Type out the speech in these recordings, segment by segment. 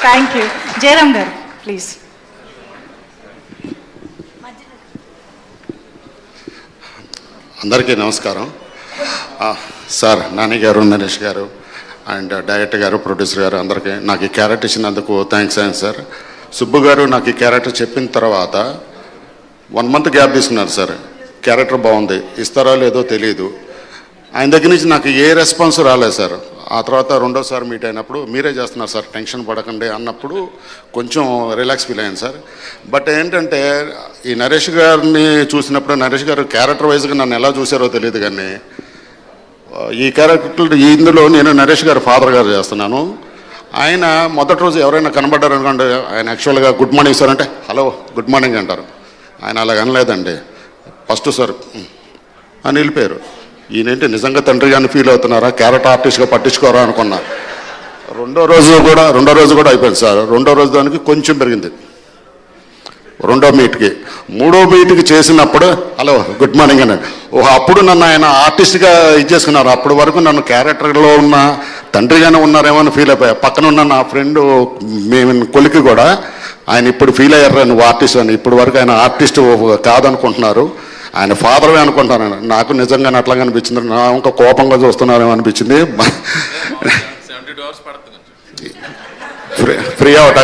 Thank you. Jayaram గారు please. అందరికీ నమస్కారం. సార్ నాని గారు, నరేష్ గారు అండ్ డైరెక్టర్ గారు, ప్రొడ్యూసర్ గారు అందరికీ నాకు ఈ క్యారెక్టర్ ఇచ్చినందుకు థ్యాంక్స్ అండి సార్. సుబ్బు గారు నాకు ఈ క్యారెక్టర్ చెప్పిన తర్వాత 1 month గ్యాప్ తీసుకున్నారు సార్. క్యారెక్టర్ బాగుంది, ఇస్తారో లేదో తెలియదు. ఆయన దగ్గర నుంచి నాకు ఏ రెస్పాన్స్ రాలేదు సార్. ఆ తర్వాత రెండోసారి మీట్ అయినప్పుడు మీరే చేస్తున్నారు సార్, టెన్షన్ పడకండి అన్నప్పుడు కొంచెం రిలాక్స్ ఫీల్ అయ్యాను సార్. బట్ ఏంటంటే ఈ నరేష్ గారిని చూసినప్పుడు నరేష్ గారు క్యారెక్టర్ వైజ్గా నన్ను ఎలా చూసారో తెలియదు, కానీ ఈ క్యారెక్టర్ ఇందులో నేను నరేష్ గారు ఫాదర్ గారు చేస్తున్నాను. ఆయన మొదటి రోజు ఎవరైనా కనబడ్డారు అనుకోండి, ఆయన యాక్చువల్గా గుడ్ మార్నింగ్ సార్ అంటే హలో గుడ్ మార్నింగ్ అంటారు. ఆయన అలాగ అనలేదండి. ఫస్ట్ సార్ అని వెళ్ళిపోయారు. ఈయనేంటి నిజంగా తండ్రి గారిని ఫీల్ అవుతున్నారా, క్యారెక్టర్ ఆర్టిస్ట్గా పట్టించుకోరా అనుకున్నా. రెండో రోజు కూడా అయిపోయింది సార్. రెండో రోజు దానికి కొంచెం పెరిగింది. రెండో మీట్కి, మూడో మీట్కి చేసినప్పుడు హలో గుడ్ మార్నింగ్ అన్నాడు. అప్పుడు నన్ను ఆయన ఆర్టిస్ట్గా ఇచ్చేసుకున్నారు. అప్పటి వరకు నన్ను క్యారెక్టర్లో ఉన్న తండ్రిగానే ఉన్నారేమో అని ఫీల్ అయిపోయా. పక్కన ఉన్న నా ఫ్రెండ్ మేము కొలికి కూడా ఆయన ఇప్పుడు ఫీల్ అయ్యారు నువ్వు ఆర్టిస్ట్ అని. ఇప్పటి వరకు ఆయన ఆర్టిస్ట్ కాదనుకుంటున్నారు, ఆయన ఫాదర్వే అనుకుంటాను. నాకు నిజంగానే అట్లాగే అనిపించింది. నా ఇంకా కోపంగా చూస్తున్నారేమో అనిపించింది. Free out.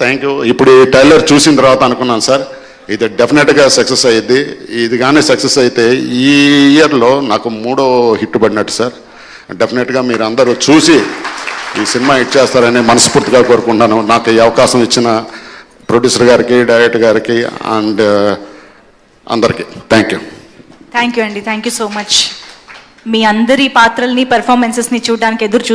Thank you. ఇప్పుడు ఈ ట్రైలర్ చూసిన తర్వాత అనుకున్నాను సార్, ఇది డెఫినెట్గా సక్సెస్ అయ్యిద్ది. ఇది కానీ సక్సెస్ అయితే ఈ ఇయర్లో నాకు 3వ హిట్ పడినట్టు సార్. డెఫినెట్గా మీరు అందరూ చూసి ఈ సినిమా హిట్ చేస్తారని మనస్ఫూర్తిగా కోరుకుంటున్నాను. నాకు ఈ అవకాశం ఇచ్చిన ప్రొడ్యూసర్ గారికి, డైరెక్టర్ గారికి అండ్ అందరికీ థ్యాంక్ యూ. థ్యాంక్ యూ అండి. Thank you so much. మీ అందరి పాత్రల్ని, పెర్ఫార్మెన్సెస్ని చూడడానికి ఎదురు